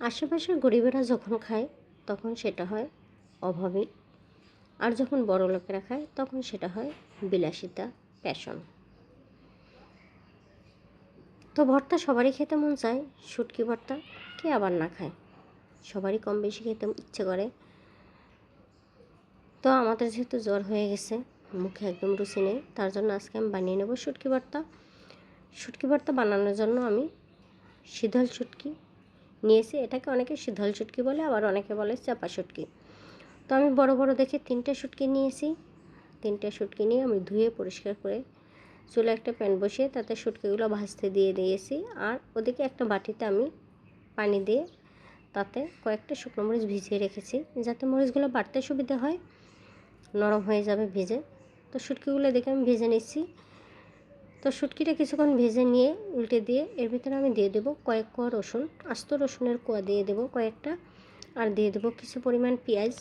আশেপাশের গরিবেরা যখন খায় তখন সেটা হয় অভাবী, আর যখন বড় লোকেরা খায় তখন সেটা হয় বিলাসিতা, প্যাশন। তো ভর্তা সবারই খেতে মন চায়, শুটকি ভর্তা কে আবার না খায়, সবারই কম বেশি খেতে ইচ্ছে করে। তো আমাদের যেহেতু জ্বর হয়ে গেছে, মুখে একদম রুচি নেই, তার জন্য আজকে আমি বানিয়ে নেব শুটকি ভর্তা। শুটকি ভর্তা বানানোর জন্য আমি শীতল শুটকি নিয়েছি। এটাকে অনেকে শীতল শুটকি বলে, আবার অনেকে বলে চাপা শুটকি। তো আমি বড় বড় দেখে 3টে শুটকি নিয়েছি। 3টে শুটকি নিয়ে আমি ধুয়ে পরিষ্কার করে চুলে একটা প্যান বসিয়ে তাতে শুটকিগুলো ভাজতে দিয়ে দিয়েছি। আর ওদিকে একটা বাটিতে আমি পানি দিয়ে তাতে কয়েকটা শুকনো মরিচ ভিজিয়ে রেখেছি, যাতে মরিচগুলো বাটতে সুবিধা হয়, নরম হয়ে যাবে ভেজে। তো শুটকিগুলো দেখে আমি ভেজে নিচ্ছি। তো শুটকিটা কিছুক্ষণ ভেজে নিয়ে উল্টে দিয়ে এর ভিতরে আমি দিয়ে দেবো কয়েক কোয়া রসুন, আস্ত রসুনের কোয়া দিয়ে দেবো কয়েকটা, আর দিয়ে দেবো কিছু পরিমাণ পেঁয়াজ।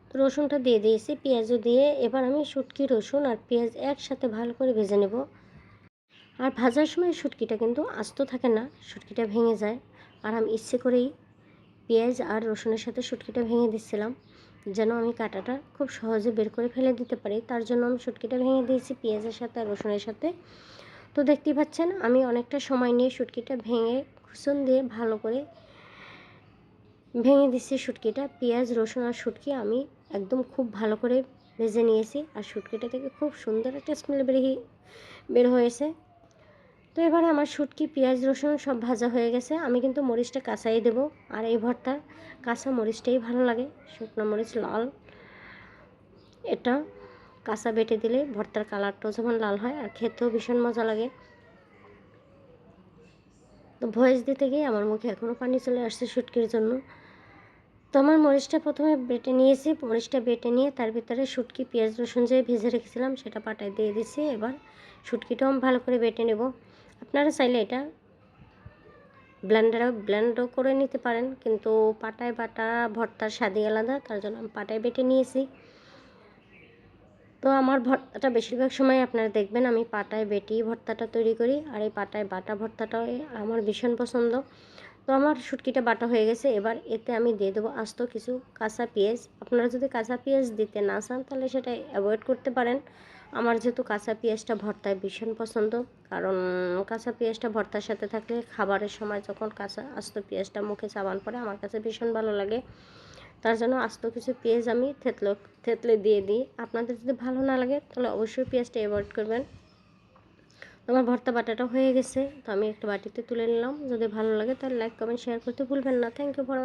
তো রসুনটা দিয়ে দিয়েছি, পেঁয়াজও দিয়ে এবার আমি শুটকি, রসুন আর পেঁয়াজ একসাথে ভালো করে ভেজে নেব। আর ভাজার সময় শুটকিটা কিন্তু আস্ত থাকে না, শুটকিটা ভেঙে যায়। আর আমি ইচ্ছে করেই পেঁয়াজ আর রসুনের সাথে শুটকিটা ভেঙে দিচ্ছিলাম, যেন আমি কাঁটাটা খুব সহজে বের করে ফেলে দিতে পারি। তার জন্য আমি শুটকিটা ভেঙে দিয়েছি পেঁয়াজের সাথে আর রসুনের সাথে। তো দেখতেই পাচ্ছেন আমি অনেকটা সময় নিয়ে শুটকিটা ভেঙে খুসুন দিয়ে ভালো করে ভেঙে দিচ্ছি শুটকিটা। পেঁয়াজ, রসুন আর শুটকি আমি একদম খুব ভালো করে ভেজে নিয়েছি, আর শুটকিটা থেকে খুব সুন্দর একটা স্মেল বের হয়েছে। তো এবারে আমার শুটকি, পেঁয়াজ, রসুন সব ভাজা হয়ে গেছে। আমি কিন্তু মরিচটা কাঁচাই দেবো, আর এই ভর্তা কাঁচা মরিচটাই ভালো লাগে, শুকনো মরিচ লাল, এটা কাঁচা বেটে দিলে ভর্তার কালারটাও যেমন লাল হয় আর খেতেও ভীষণ মজা লাগে। তো ভয়েস দিতে গিয়ে আমার মুখে এখনও পানি চলে আসছে শুটকির জন্য। তো আমার মরিচটা প্রথমে বেটে নিয়েছি, মরিচটা বেটে নিয়ে তার ভিতরে শুটকি, পেঁয়াজ, রসুন যে ভেজে রেখেছিলাম সেটা পাটায় দিয়ে দিচ্ছি। এবার শুটকিটাও আমি ভালো করে বেটে নেব। আপনারা চাইলে এটা ব্লেন্ডও করে নিতে পারেন, কিন্তু পাটায় বাটা ভর্তার স্বাদই আলাদা, তার জন্য আমি পাটায় বেটে নিয়েছি। তো আমার ভর্তাটা বেশিরভাগ সময় আপনারা দেখবেন আমি পাটায় বেটেই ভর্তাটা তৈরি করি, আর এই পাটায় বাটা ভর্তাটাও আমার ভীষণ পছন্দ। তো আমার শুটকিটা বাটা হয়ে গেছে। এবার এতে আমি দিয়ে দেবো আস্ত কিছু কাঁচা পেঁয়াজ। আপনারা যদি কাঁচা পেঁয়াজ দিতে না চান তাহলে সেটা অ্যাভয়েড করতে পারেন। আমার যেহেতু কাঁচা পেঁয়াজটা ভর্তায় ভীষণ পছন্দ, কারণ কাঁচা পেঁয়াজটা ভর্তার সাথে থাকলে খাবারের সময় যখন কাঁচা আস্ত পেঁয়াজটা মুখে চাবান পড়ে আমার কাছে ভীষণ ভালো লাগে। তার জন্য আস্ত কিছু পেঁয়াজ আমি থেতলে দিয়ে দিই। আপনাদের যদি ভালো না লাগে তাহলে অবশ্যই পেঁয়াজটা অ্যাভয়েড করবেন। আমার ভর্তা বাটাটা হয়ে গেছে, তো আমি একটা বাটিতে তুলে নিলাম। যদি ভালো লাগে তাহলে লাইক, কমেন্ট, শেয়ার করতে ভুলবেন না। Thank you for